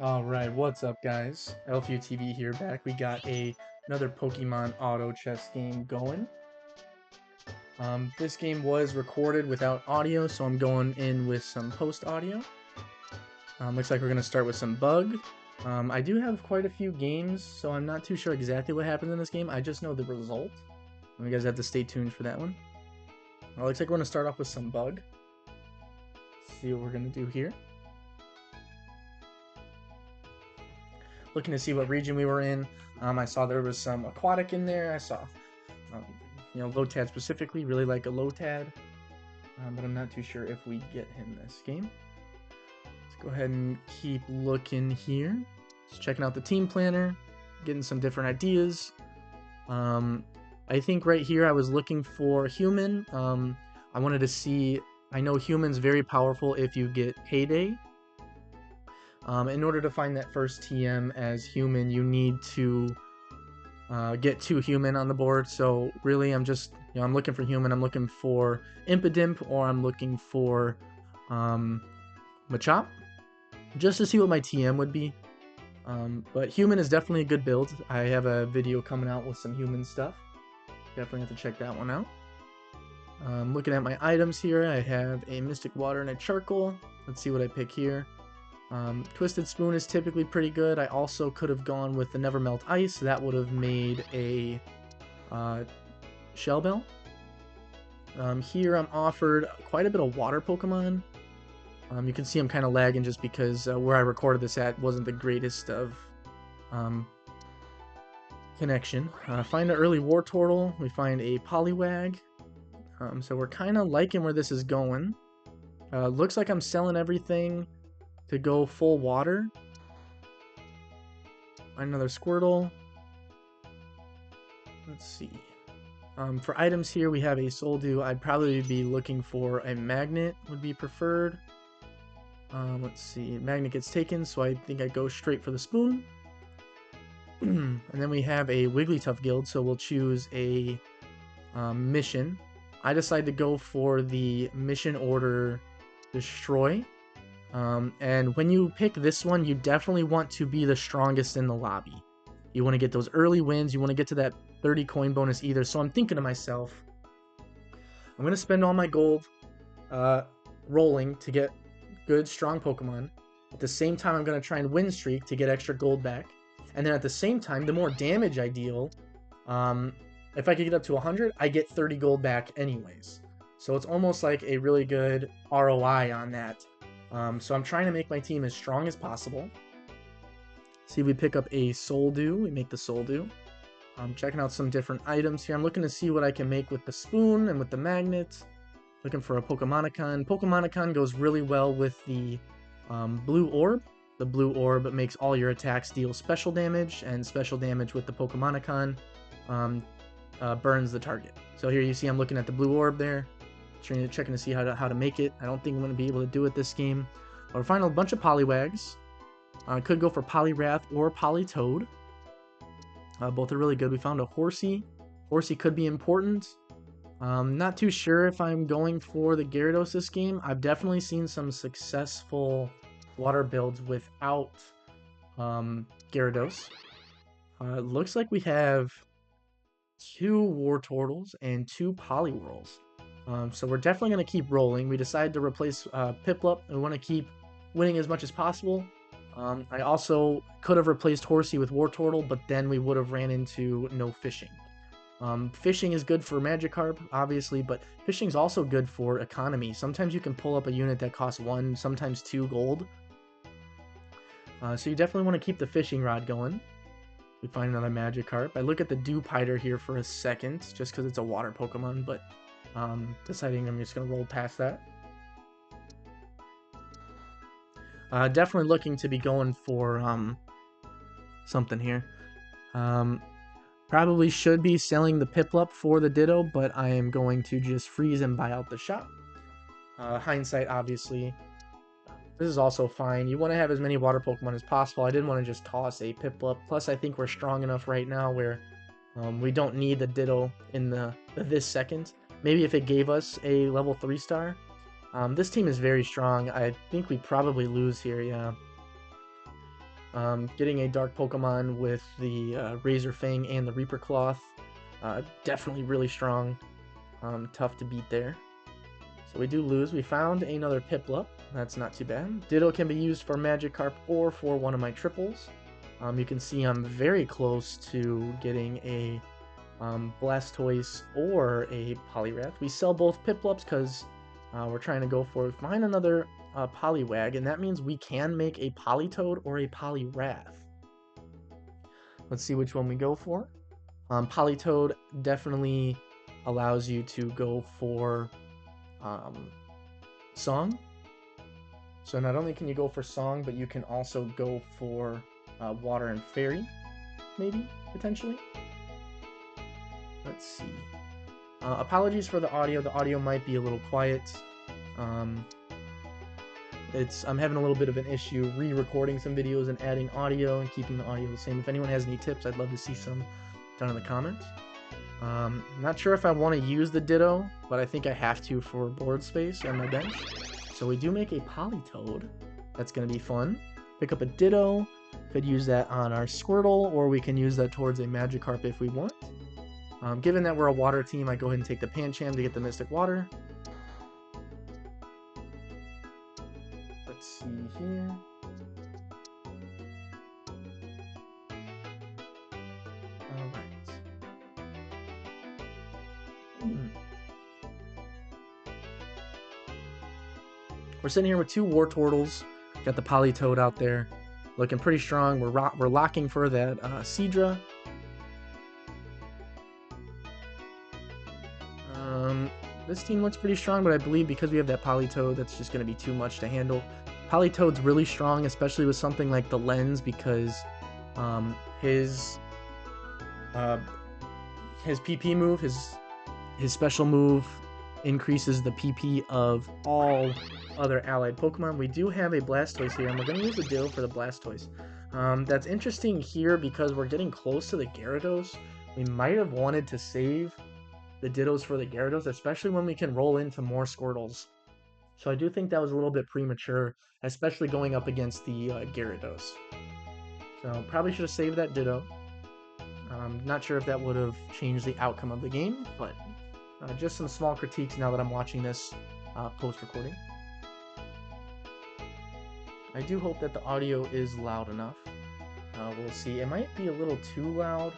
Alright, what's up guys? LFUTV here back. We got another Pokemon Auto Chess game going. This game was recorded without audio, so I'm going in with some post audio. Looks like we're going to start with some bug. I do have quite a few games, so I'm not too sure exactly what happens in this game. I just know the result. You guys have to stay tuned for that one. Looks like we're going to start off with some bug. See what we're going to do here. Looking to see what region we were in. I saw there was some aquatic in there. I saw, Lotad specifically. Really like a Lotad, but I'm not too sure if we get him this game. Let's go ahead and keep looking here. Just checking out the team planner, getting some different ideas. I think right here I was looking for human. I wanted to see. I know human's very powerful if you get Heyday. In order to find that first TM as human, you need to get 2 human on the board. So really, I'm just, I'm looking for human. I'm looking for Impidimp, or I'm looking for Machop, just to see what my TM would be. But human is definitely a good build. I have a video coming out with some human stuff. Definitely have to check that one out. Looking at my items here, I have a Mystic Water and a Charcoal. Let's see what I pick here. Twisted Spoon is typically pretty good. I also could have gone with the Never Melt Ice. That would have made a Shell Bell. Here I'm offered quite a bit of water Pokemon. You can see I'm kind of lagging just because where I recorded this at wasn't the greatest of connection. Find an early Wartortle. We find a Poliwag. So we're kind of liking where this is going. Looks like I'm selling everything to go full water. Another Squirtle. Let's see. For items here, we have a Soldew. I'd probably be looking for a Magnet, would be preferred. Let's see. Magnet gets taken, so I think I go straight for the Spoon. And then we have a Wigglytuff Guild, so we'll choose a mission. I decide to go for the mission order Destroy. And when you pick this one, you definitely want to be the strongest in the lobby. You want to get those early wins. You want to get to that 30 coin bonus either. So I'm thinking to myself, I'm going to spend all my gold rolling to get good, strong Pokemon. At the same time, I'm going to try and win streak to get extra gold back. And then at the same time, the more damage I deal, if I could get up to 100, I get 30 gold back anyways. So it's almost like a really good ROI on that. So I'm trying to make my team as strong as possible. See, we pick up a Soldew. We make the Soldew. I'm checking out some different items here. I'm looking to see what I can make with the Spoon and with the Magnets. Looking for a Pokemonicon. Pokemonicon goes really well with the Blue Orb. The Blue Orb makes all your attacks deal special damage, and special damage with the Pokemonicon burns the target. So here you see I'm looking at the Blue Orb there. Checking to see how to make it. I don't think I'm going to be able to do it this game. But we're finding a bunch of Poliwags. Could go for Poliwrath or Politoed. Both are really good. We found a Horsey. Horsey could be important. Not too sure if I'm going for the Gyarados this game. I've definitely seen some successful water builds without Gyarados. Looks like we have 2 Wartortles and 2 Poliwhirls. So we're definitely going to keep rolling. We decided to replace Piplup, and we want to keep winning as much as possible. I also could have replaced Horsey with Wartortle, but then we would have ran into no fishing. Fishing is good for Magikarp, obviously, but fishing is also good for economy. Sometimes you can pull up a unit that costs 1, sometimes 2 gold. So you definitely want to keep the fishing rod going. We find another Magikarp. I look at the Dewpider here for a second, just because it's a water Pokemon, but deciding I'm just going to roll past that. Definitely looking to be going for something here. Probably should be selling the Piplup for the Ditto, but I am going to just freeze and buy out the shop. Hindsight, obviously. This is also fine. You want to have as many water Pokemon as possible. I didn't want to just toss a Piplup. Plus, I think we're strong enough right now where we don't need the Ditto in this second. Maybe if it gave us a level 3 star. This team is very strong. I think we probably lose here, yeah. Getting a dark Pokemon with the Razor Fang and the Reaper Cloth, definitely really strong. Tough to beat there. So we do lose. We found another Piplup. That's not too bad. Ditto can be used for Magikarp or for one of my triples. You can see I'm very close to getting a Blastoise or a Poliwrath. We sell both Piplups because we're trying to go for find another Poliwag, and that means we can make a Politoed or a Poliwrath. Let's see which one we go for. Politoed definitely allows you to go for Song. So not only can you go for Song, but you can also go for Water and Fairy, maybe, potentially. Let's see. Apologies for the audio. The audio might be a little quiet. I'm having a little bit of an issue re-recording some videos and adding audio and keeping the audio the same. If anyone has any tips, I'd love to see some down in the comments. I'm not sure if I want to use the Ditto, but I think I have to for board space on my bench. So we do make a Politoed. That's going to be fun. Pick up a Ditto. Could use that on our Squirtle, or we can use that towards a Magikarp if we want. Given that we're a water team, I go ahead and take the Pancham to get the Mystic Water. Let's see here. Alright. We're sitting here with two Wartortles. Got the Politoed out there. Looking pretty strong. We're locking for that Seadra. This team looks pretty strong, but I believe because we have that Politoed, that's just going to be too much to handle. Politoed's really strong, especially with something like the Lens, because his PP move, his special move, increases the PP of all other allied Pokemon. We do have a Blastoise here, and we're going to use the Ditto for the Blastoise. That's interesting here because we're getting close to the Gyarados. We might have wanted to save the Dittos for the Gyarados, especially when we can roll into more Squirtles. So I do think that was a little bit premature, especially going up against the Gyarados. So probably should have saved that Ditto. Not sure if that would have changed the outcome of the game, but just some small critiques now that I'm watching this post-recording. I do hope that the audio is loud enough. We'll see. It might be a little too loud.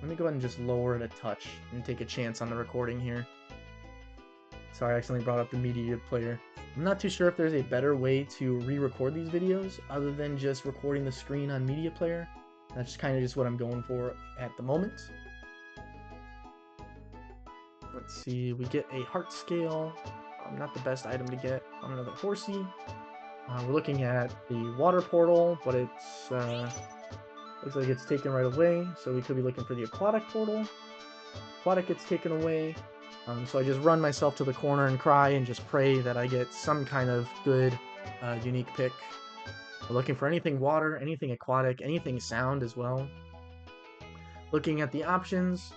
Let me go ahead and just lower it a touch and take a chance on the recording here. Sorry, I accidentally brought up the media player. I'm not too sure if there's a better way to re-record these videos other than just recording the screen on media player. That's kind of just what I'm going for at the moment. Let's see, we get a Heart Scale. Not the best item to get on another Horsey. We're looking at the Water Portal, but it's looks like it's taken right away, so we could be looking for the Aquatic Portal. Aquatic gets taken away, so I just run myself to the corner and cry and just pray that I get some kind of good, unique pick. We're looking for anything water, anything aquatic, anything sound as well. Looking at the options,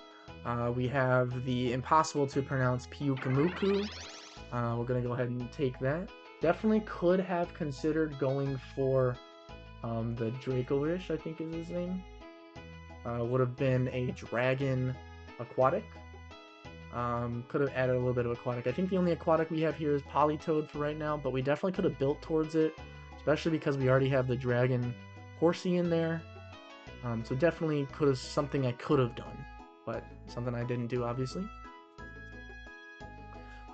we have the impossible to pronounce Pyukumuku. We're going to go ahead and take that. Definitely could have considered going for the Dracovish, I think is his name. Would have been a Dragon Aquatic. Could have added a little bit of Aquatic. I think the only Aquatic we have here is Politoed for right now, but we definitely could have built towards it, especially because we already have the Dragon Horsey in there. So definitely could have something I could have done, but something I didn't do, obviously.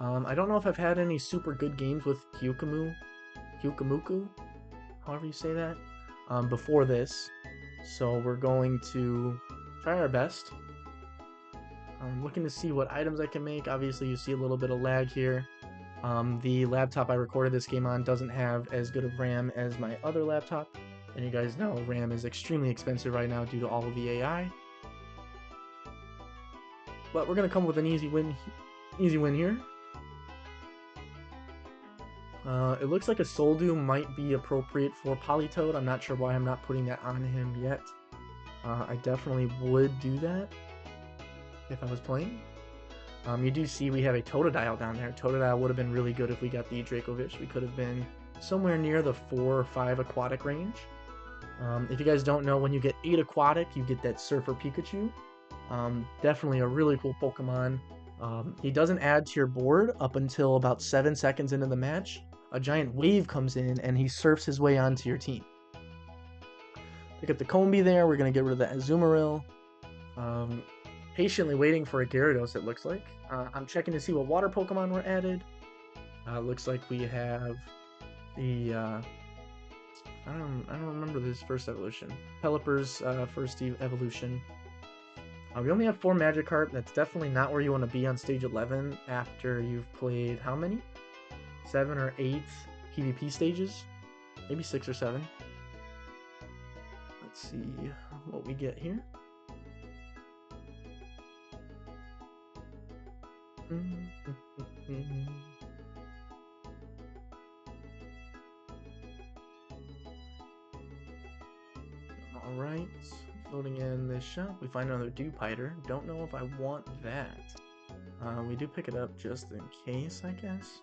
I don't know if I've had any super good games with Pyukumuku, however you say that, before this. So we're going to try our best. I'm looking to see what items I can make. Obviously, you see a little bit of lag here. The laptop I recorded this game on doesn't have as good of RAM as my other laptop. And you guys know RAM is extremely expensive right now due to all of the AI. But we're going to come with an easy win here. It looks like a Soldew might be appropriate for Politoed. I'm not sure why I'm not putting that on him yet. I definitely would do that if I was playing. You do see we have a Totodile down there. Totodile would have been really good if we got the Dracovish. We could have been somewhere near the 4 or 5 aquatic range. If you guys don't know, when you get 8 Aquatic, you get that Surfer Pikachu. Definitely a really cool Pokemon. He doesn't add to your board up until about 7 seconds into the match. A giant wave comes in and he surfs his way onto your team. Pick up the Combi there. We're going to get rid of the Azumarill. Patiently waiting for a Gyarados, it looks like. I'm checking to see what water Pokemon were added. Looks like we have the... I don't remember this first evolution. Pelipper's first evolution. We only have 4 Magikarp. That's definitely not where you want to be on stage 11 after you've played how many? 7 or 8 PvP stages? Maybe 6 or 7. Let's see what we get here. Alright, loading in this shop. We find another Dewpider. Don't know if I want that. We do pick it up just in case, I guess.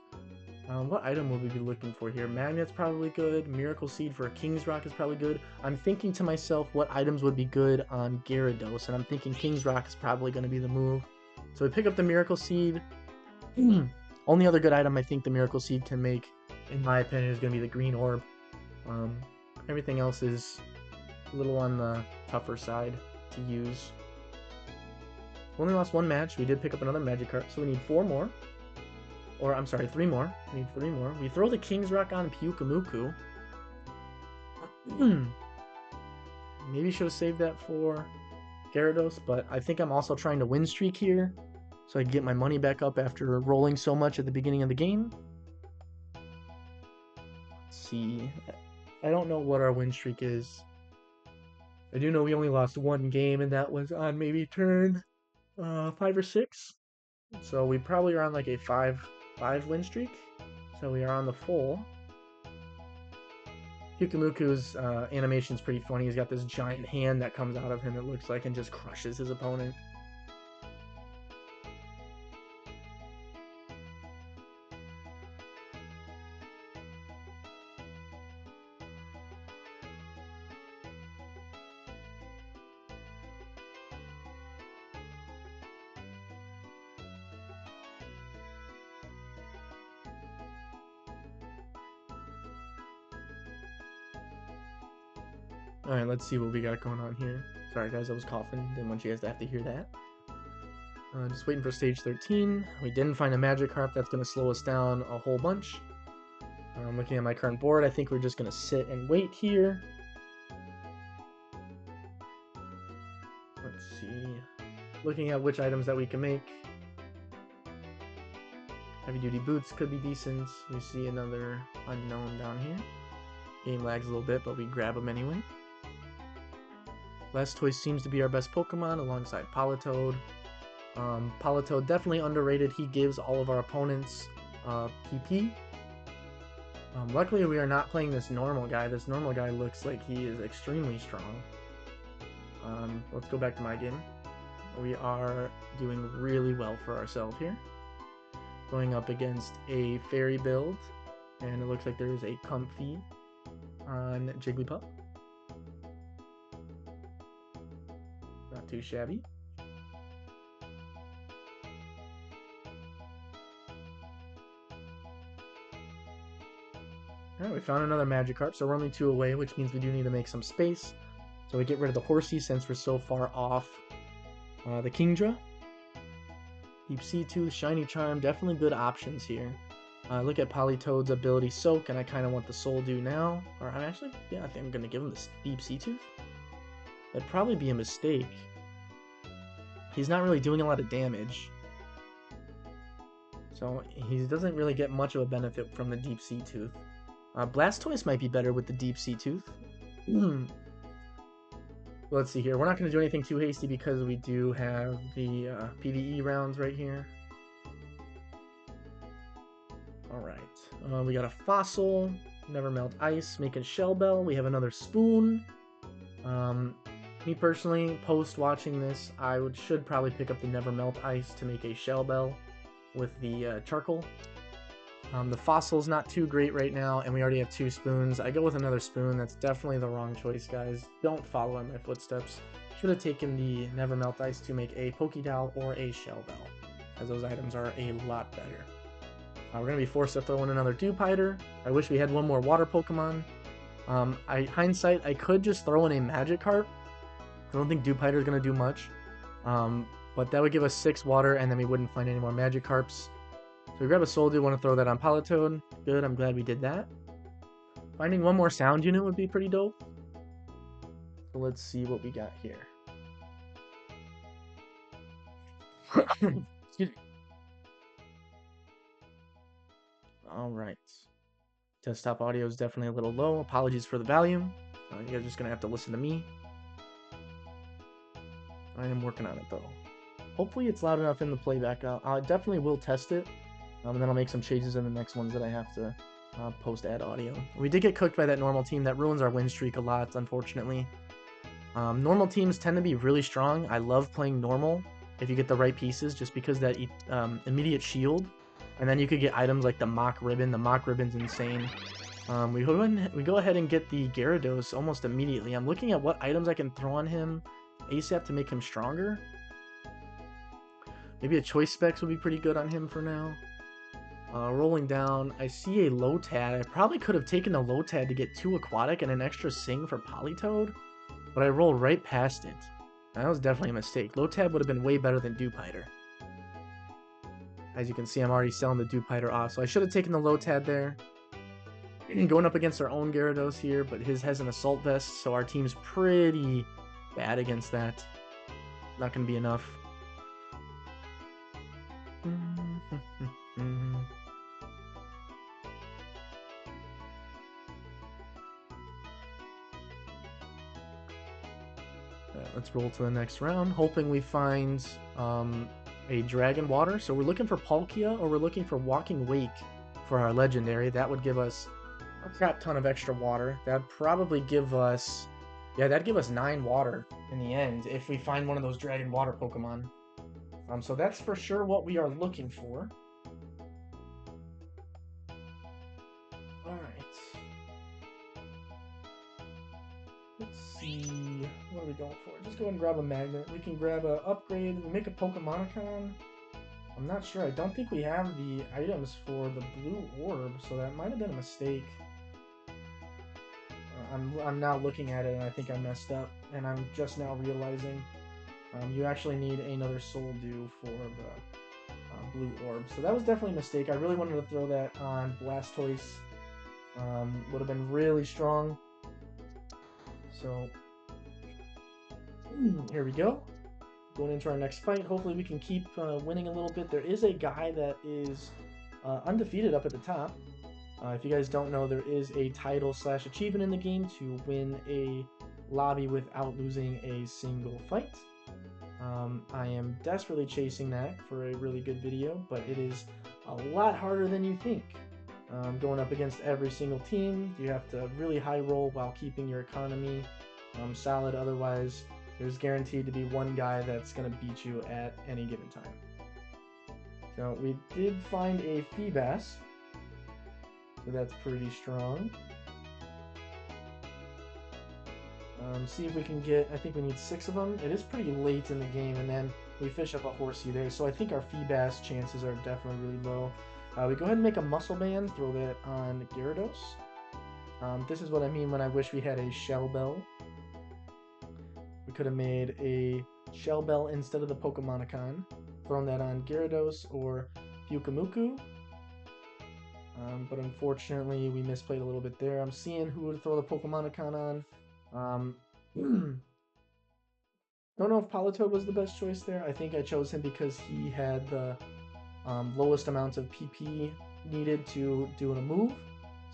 What item will we be looking for here? Magnet's probably good. Miracle Seed for a King's Rock is probably good. I'm thinking to myself what items would be good on Gyarados, and I'm thinking King's Rock is probably going to be the move. So we pick up the Miracle Seed. Only other good item I think the Miracle Seed can make, in my opinion, is going to be the Green Orb. Everything else is a little on the tougher side to use. We only lost 1 match. We did pick up another Magikarp, so we need 4 more. Or, I'm sorry, 3 more. We need 3 more. We throw the King's Rock on Pyukumuku. Maybe should have saved that for Gyarados, but I think I'm also trying to win streak here, so I can get my money back up after rolling so much at the beginning of the game. Let's see. I don't know what our win streak is. I do know we only lost 1 game, and that was on maybe turn 5 or 6. So we probably are on like a 5 win streak. So we are on the full. Pyukumuku's animation is pretty funny. He's got this giant hand that comes out of him, it looks like, and just crushes his opponent. Alright, let's see what we got going on here. Sorry guys, I was coughing. Didn't want you guys to have to hear that. Just waiting for stage 13. We didn't find a Magikarp. That's going to slow us down a whole bunch. Looking at my current board, I think we're just going to sit and wait here. Let's see. Looking at which items that we can make. Heavy duty boots could be decent. We see another unknown down here. Game lags a little bit, but we grab them anyway. Blastoise seems to be our best Pokemon alongside Politoed. Politoed definitely underrated. He gives all of our opponents PP. Luckily we are not playing this normal guy. This normal guy looks like he is extremely strong. Let's go back to my game. We are doing really well for ourselves here. Going up against a fairy build, and it looks like there is a Comfy on Jigglypuff. Not too shabby. Alright, we found another Magikarp, so we're only 2 away, which means we do need to make some space. So we get rid of the Horsey since we're so far off the Kingdra. Deep Sea Tooth, Shiny Charm, definitely good options here. Look at Politoed's ability Soak, and I kind of want the Soul Dew now. Or I'm actually, yeah, I think I'm going to give him this Deep Sea Tooth. That'd probably be a mistake. He's not really doing a lot of damage. So he doesn't really get much of a benefit from the Deep Sea Tooth. Blastoise might be better with the Deep Sea Tooth. Let's see here. We're not going to do anything too hasty because we do have the PvE rounds right here. Alright. We got a Fossil. Never Melt Ice. Make a Shell Bell. We have another Spoon. Me personally, post watching this, I should probably pick up the Never Melt Ice to make a Shell Bell with the Charcoal. The fossil's not too great right now, and we already have 2 spoons. I go with another spoon. That's definitely the wrong choice, guys. Don't follow in my footsteps. Should have taken the Never Melt Ice to make a Pokédoll or a Shell Bell, as those items are a lot better. We're going to be forced to throw in another Dewpider. I wish we had one more water Pokemon. Hindsight, I could just throw in a Magikarp. I don't think Dewpider is going to do much. But that would give us 6 water, and then we wouldn't find any more Magikarps. So we grab a Soldew, want to throw that on Politoed. Good, I'm glad we did that. Finding one more sound unit would be pretty dope. So let's see what we got here. Excuse me. Alright. Desktop audio is definitely a little low. Apologies for the volume. You guys are just going to have to listen to me. I am working on it though. Hopefully it's loud enough in the playback. I definitely will test it. And then I'll make some changes in the next ones that I have to post-add audio. We did get cooked by that normal team. That ruins our win streak a lot, unfortunately. Normal teams tend to be really strong. I love playing normal if you get the right pieces, just because that immediate shield. And then you could get items like the Mock Ribbon. The Mock Ribbon's insane. We go ahead and get the Gyarados almost immediately. I'm looking at what items I can throw on him ASAP to make him stronger. Maybe a Choice Specs would be pretty good on him for now. Rolling down, I see a Lotad. I probably could have taken the Lotad to get 2 Aquatic and an extra Sing for Politoed, but I rolled right past it. That was definitely a mistake. Lotad would have been way better than Dewpider. As you can see, I'm already selling the Dewpider off, so I should have taken the Lotad there. Going up against our own Gyarados here, but his has an Assault Vest, so our team's pretty bad against that. Not going to be enough. Let's roll to the next round, hoping we find a Dragon Water. So we're looking for Palkia, or we're looking for Walking Wake for our Legendary. That would give us a crap ton of extra water. That'd probably give us... yeah, that'd give us 9 water in the end if we find one of those Dragon Water Pokemon. So that's for sure what we are looking for. Alright. Let's see, what are we going for? Just go ahead and grab a magnet. We can grab a upgrade. We make a Pokemonicon. I'm not sure. I don't think we have the items for the blue orb, so that might have been a mistake. I'm now looking at it and I think I messed up, and I'm just now realizing you actually need another Soldew for the blue orb. So that was definitely a mistake. I really wanted to throw that on Blastoise. Would have been really strong. So, here we go. Going into our next fight. Hopefully we can keep winning a little bit. There is a guy that is undefeated up at the top. If you guys don't know, there is a title/achievement in the game to win a lobby without losing a single fight. I am desperately chasing that for a really good video, but it is a lot harder than you think. Going up against every single team, you have to really high roll while keeping your economy solid. Otherwise, there's guaranteed to be one guy that's going to beat you at any given time. So we did find a Feebas, so that's pretty strong. See if we can get, I think we need 6 of them. It is pretty late in the game, and then we fish up a Horsea there, so I think our Feebas chances are definitely really low. We go ahead and make a Muscle Band, throw that on Gyarados. This is what I mean when I wish we had a Shell Bell. We could have made a Shell Bell instead of the Pokemonicon, thrown that on Gyarados or Pyukumuku. But unfortunately, we misplayed a little bit there. I'm seeing who would throw the Pokemonicon on. Don't know if Politoed was the best choice there. I think I chose him because he had the lowest amount of PP needed to do a move,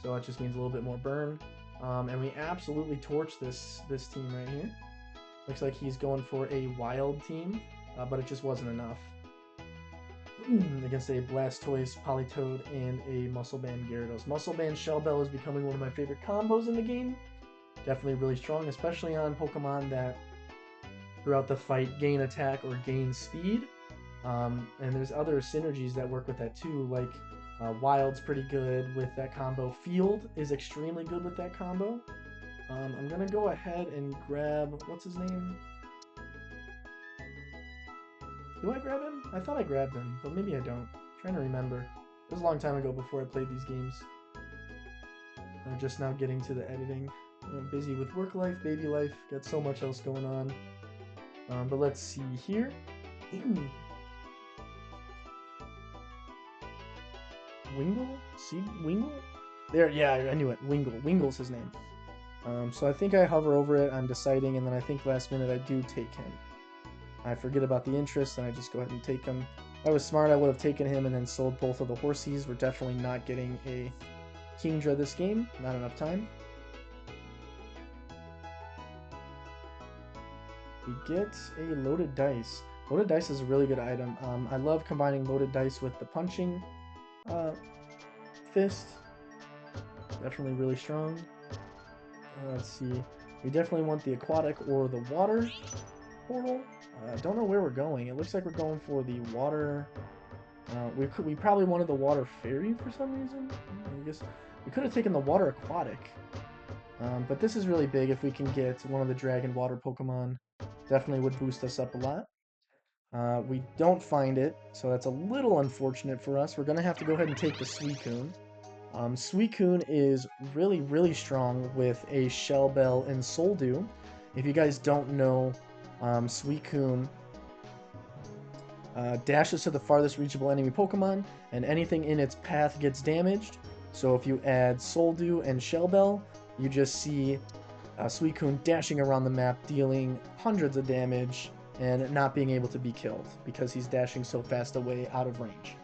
so it just means a little bit more burn. And we absolutely torched this team right here. Looks like he's going for a wild team, but it just wasn't enough. Against a Blastoise, Politoed, and a Muscle Band Gyarados. Muscle Band Shell Bell is becoming one of my favorite combos in the game. Definitely really strong, especially on Pokemon that throughout the fight gain attack or gain speed. And there's other synergies that work with that too, like Wild's pretty good with that combo. Field is extremely good with that combo. I'm gonna go ahead and grab, what's his name? Do I grab him? I thought I grabbed him, but maybe I don't. I'm trying to remember. It was a long time ago before I played these games. I'm just now getting to the editing. I'm busy with work life, baby life, got so much else going on. But let's see here. Wingle? Seed Wingle? There, yeah, I knew it. Wingle. Wingle's his name. So I think I hover over it, I'm deciding, and then I think last minute I do take him. I forget about the interest, and I just go ahead and take him. If I was smart, I would have taken him and then sold both of the horsies. We're definitely not getting a Kingdra this game. Not enough time. We get a loaded dice. Loaded dice is a really good item. I love combining loaded dice with the punching fist. Definitely really strong. Let's see. We definitely want the aquatic or the water portal. Don't know where we're going. It looks like we're going for the water. We probably wanted the water fairy for some reason. I guess we could have taken the water aquatic. But this is really big. If we can get one of the dragon water Pokemon, definitely would boost us up a lot. We don't find it, so that's a little unfortunate for us. We're going to have to go ahead and take the Suicune. Suicune is really, really strong with a Shell Bell and Soul Dew. If you guys don't know, Suicune dashes to the farthest reachable enemy Pokemon, and anything in its path gets damaged. So if you add Soul Dew and Shell Bell, you just see Suicune dashing around the map, dealing hundreds of damage, and not being able to be killed, because he's dashing so fast away out of range.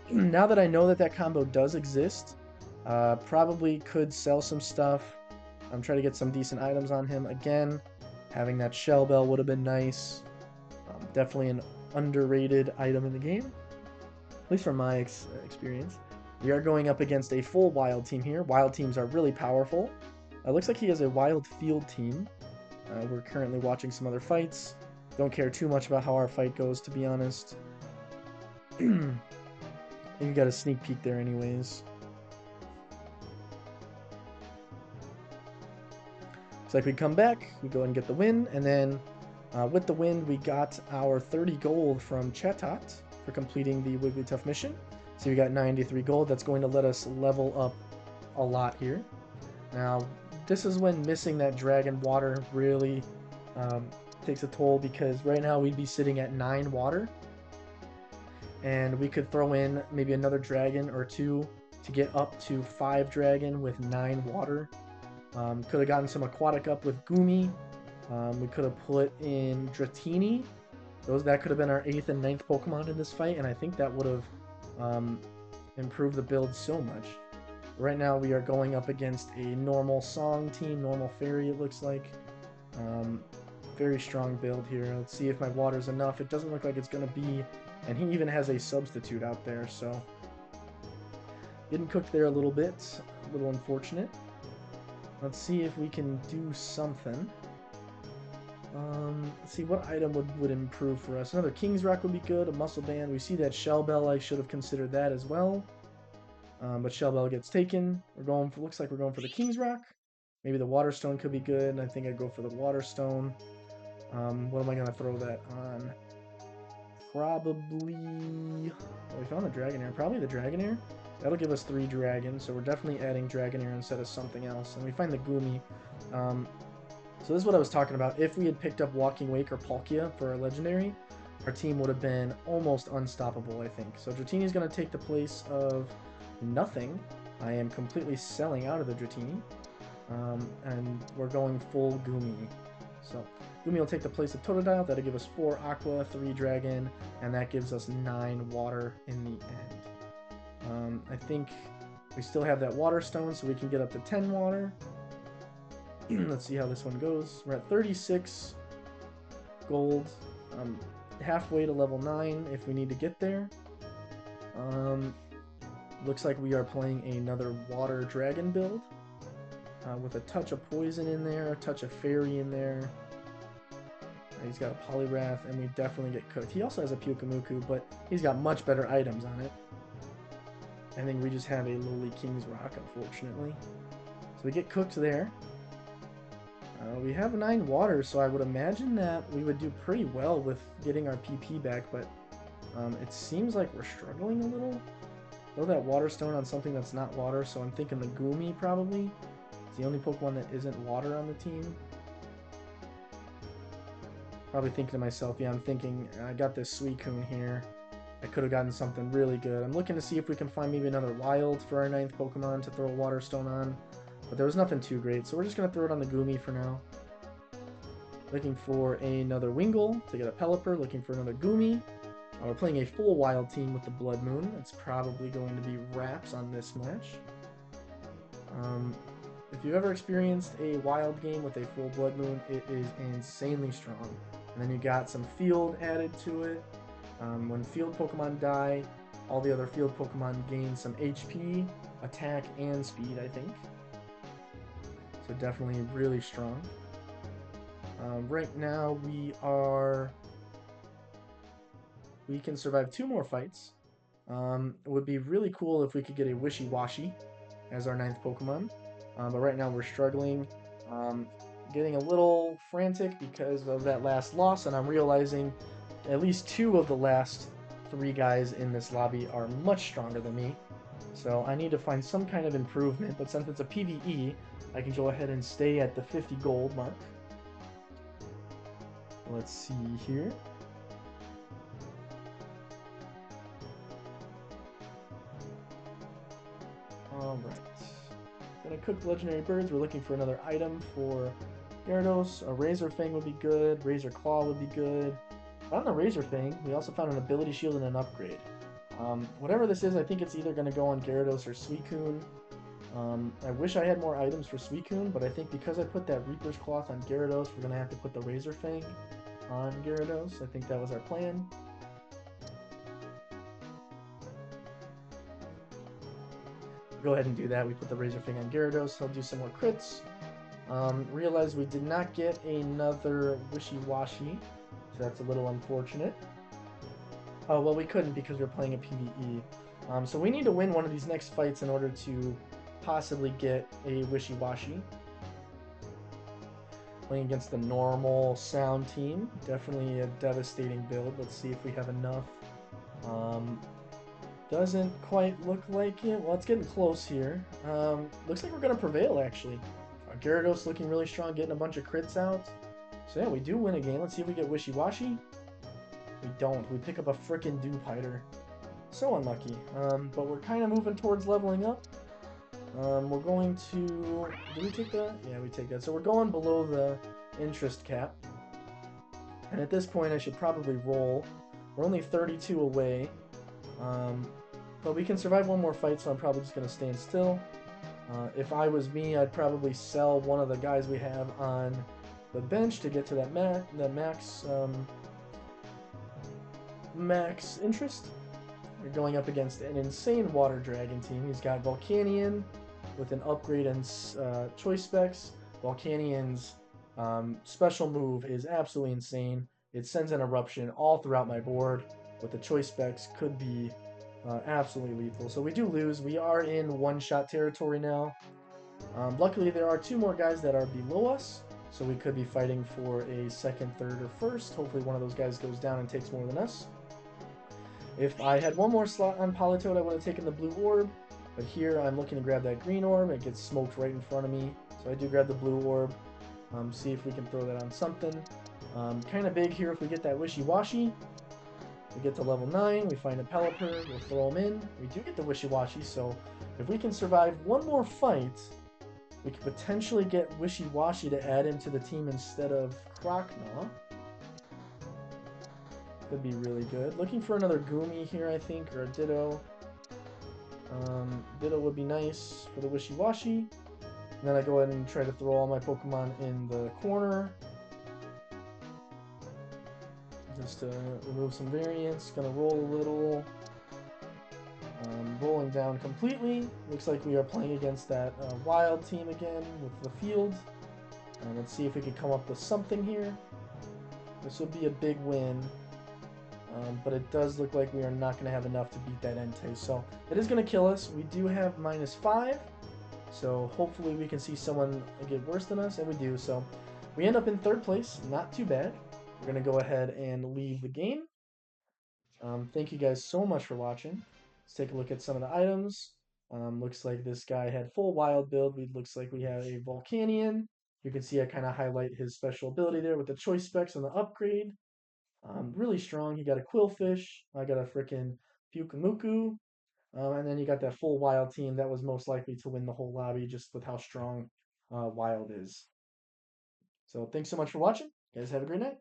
Now that I know that that combo does exist, probably could sell some stuff. I'm trying to get some decent items on him. Again, having that Shell Bell would have been nice. Definitely an underrated item in the game, at least from my experience. We are going up against a full wild team here. Wild teams are really powerful. Looks like he has a wild field team. We're currently watching some other fights. Don't care too much about how our fight goes, to be honest. You got a sneak peek there anyways. Looks like we come back, we go and get the win, and then with the win we got our 30 gold from Chatot for completing the Wigglytuff mission. So we got 93 gold. That's going to let us level up a lot here. Now, this is when missing that dragon water really takes a toll, because right now we'd be sitting at 9 water. And we could throw in maybe another dragon or two to get up to 5 dragon with 9 water. Could have gotten some aquatic up with Gumi. We could have put in Dratini. That could have been our 8th and 9th Pokemon in this fight, and I think that would have improved the build so much. Right now we are going up against a normal Song team, normal Fairy it looks like. Very strong build here. Let's see if my water's enough. It doesn't look like it's going to be, and he even has a substitute out there, so getting cooked there a little bit. A little unfortunate. Let's see if we can do something. Let's see what item would improve for us. Another King's Rock would be good. A Muscle Band. We see that Shell Bell. I should have considered that as well. But Shell Bell gets taken. Looks like we're going for the King's Rock. Maybe the Water Stone could be good. I think I'd go for the Water Stone. What am I gonna throw that on? Probably. Oh, we found the Dragonair. Probably the Dragonair. That'll give us 3 dragons, so we're definitely adding Dragonair instead of something else. And we find the Gumi. So this is what I was talking about. If we had picked up Walking Wake or Palkia for our legendary, our team would have been almost unstoppable, I think. So Dratini's going to take the place of nothing. I am completely selling out of the Dratini. And we're going full Gumi. So Gumi will take the place of Totodile. That'll give us 4 Aqua, 3 Dragon, and that gives us 9 Water in the end. I think we still have that Water Stone, so we can get up to 10 Water. Let's see how this one goes. We're at 36 gold. Halfway to level 9 if we need to get there. Looks like we are playing another Water Dragon build. With a touch of Poison in there, a touch of Fairy in there. He's got a Poliwrath, and we definitely get cooked. He also has a Pyukumuku, but he's got much better items on it. I think we just have a lowly King's Rock, unfortunately. So we get cooked there. We have 9 water, so I would imagine that we would do pretty well with getting our PP back, but it seems like we're struggling a little. Throw that water stone on something that's not water, so I'm thinking the Goomy probably. It's the only Pokemon that isn't water on the team. Probably thinking to myself, yeah, I'm thinking, I got this Suicune here. I could have gotten something really good. I'm looking to see if we can find maybe another wild for our 9th Pokemon to throw a water stone on. But there was nothing too great, so we're just going to throw it on the Goomy for now. Looking for another Wingull to get a Pelipper. Looking for another Goomy. We're playing a full wild team with the Blood Moon. It's probably going to be Wraps on this match. If you've ever experienced a wild game with a full Blood Moon, it is insanely strong. And then you got some field added to it. When field Pokemon die, all the other field Pokemon gain some HP, attack, and speed, I think. So definitely really strong. Right now we can survive 2 more fights. It would be really cool if we could get a Wishy-Washy as our 9th Pokemon. But right now we're struggling. Getting a little frantic because of that last loss, and I'm realizing at least 2 of the last 3 guys in this lobby are much stronger than me. So I need to find some kind of improvement, but since it's a PvE, I can go ahead and stay at the 50 gold mark. Let's see here. Alright. Gonna cook legendary birds. We're looking for another item for Gyarados. A Razor Fang would be good. Razor Claw would be good. On the Razor Fang, we also found an ability shield and an upgrade. Whatever this is, I think it's either going to go on Gyarados or Suicune. I wish I had more items for Suicune, but I think because I put that Reaper's Cloth on Gyarados, we're going to have to put the Razor Fang on Gyarados. I think that was our plan. Go ahead and do that. We put the Razor Fang on Gyarados. He'll do some more crits. Realize we did not get another Wishy-Washy, so that's a little unfortunate. Oh, well, we couldn't because we were playing a PvE. So we need to win one of these next fights in order to possibly get a Wishy-Washy. Playing against the normal sound team. Definitely a devastating build. Let's see if we have enough. Doesn't quite look like it. Well, it's getting close here. Looks like we're going to prevail, actually. Gyarados looking really strong, getting a bunch of crits out. So yeah, we do win a game. Let's see if we get Wishy-Washy. We don't. We pick up a frickin' Dewpider. So unlucky. But we're kind of moving towards leveling up. We're going to... Did we take that? Yeah, we take that. So we're going below the interest cap. And at this point, I should probably roll. We're only 32 away. But we can survive one more fight, so I'm probably just going to stand still. If I was me, I'd probably sell one of the guys we have on the bench to get to that max interest. We're going up against an insane Water Dragon team. He's got Volcanion with an upgrade and choice specs. Volcanions special move is absolutely insane. It sends an eruption all throughout my board, but the choice specs could be absolutely lethal. So we do lose. We are in one-shot territory now. Luckily, there are 2 more guys that are below us, so we could be fighting for a second, third, or first. Hopefully one of those guys goes down and takes more than us. If I had one more slot on Politoed, I would have taken the blue orb, but here I'm looking to grab that green orb. It gets smoked right in front of me, so I do grab the blue orb. See if we can throw that on something. Kind of big here if we get that Wishy-Washy. We get to level 9, we find a Pelipper, we'll throw him in. We do get the Wishy-Washy, so if we can survive one more fight, we could potentially get Wishy-Washy to add him to the team instead of Croconaw. Could be really good. Looking for another Goomy here, I think, or a Ditto. Ditto would be nice for the Wishy-Washy. And then I go ahead and try to throw all my Pokemon in the corner. Just to remove some variance. Gonna roll a little. Rolling down completely. Looks like we are playing against that wild team again with the field. Let's see if we can come up with something here. This would be a big win. But it does look like we are not going to have enough to beat that Entei. So it is going to kill us. We do have -5. So hopefully we can see someone get worse than us, and we do. So we end up in third place. Not too bad. We're going to go ahead and leave the game. Thank you guys so much for watching. Let's take a look at some of the items. Looks like this guy had full wild build. Looks like we have a Volcanion. You can see I kind of highlight his special ability there with the choice specs on the upgrade. Really strong. He got a Quillfish. I got a freaking Pyukumuku. And then you got that full wild team that was most likely to win the whole lobby just with how strong wild is. So thanks so much for watching. You guys have a great night.